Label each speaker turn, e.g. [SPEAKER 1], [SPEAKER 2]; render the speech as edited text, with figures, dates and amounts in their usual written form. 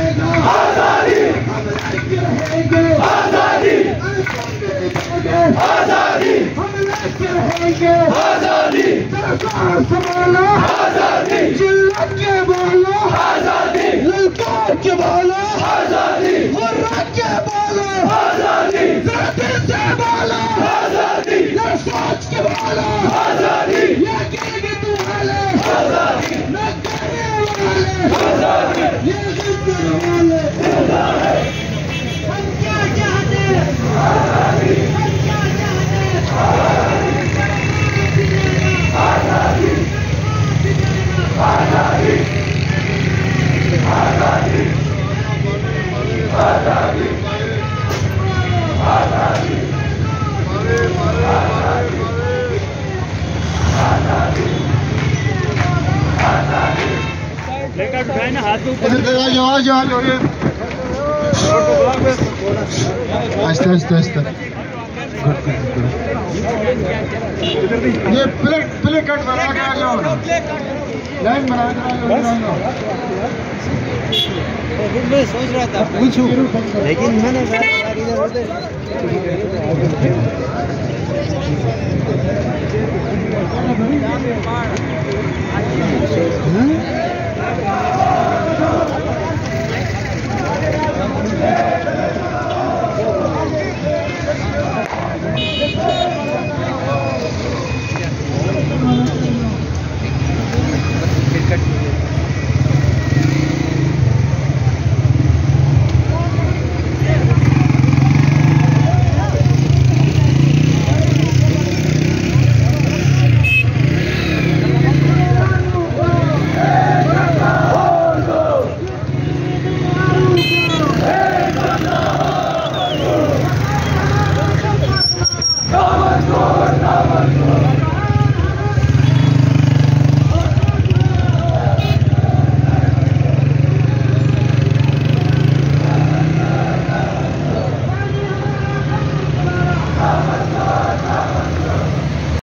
[SPEAKER 1] रहेगा आजादी, हम लड़के रहेंगे आजादी, आजादी, हम लड़के रहेंगे आजादी, सरकार संभालो आजादी, चिल्ला के बोलो आजादी, ललकार के बोलो आजादी, हुर्रा के बोलो आजादी, दिल से बोलो आजादी, सोच के बोलो आजादी, ये गिरगिट वाले आजादी, न करने वाले आजादी, ये गिरगिट वाले आजादी, हम क्या चाहते आजादी, हम क्या चाहते आजादी, आजादी, आजादी, आजादी, आजादी,
[SPEAKER 2] प्लेकार्ड उठाए ना, हाथ ऊपर
[SPEAKER 3] आस्ते आस्ते आस्ते ये प्लेकार्ड बना के आ जाओ, लाइन बना के आ जाओ।
[SPEAKER 2] मैं सोच रहा था पूछूं, लेकिन मैंने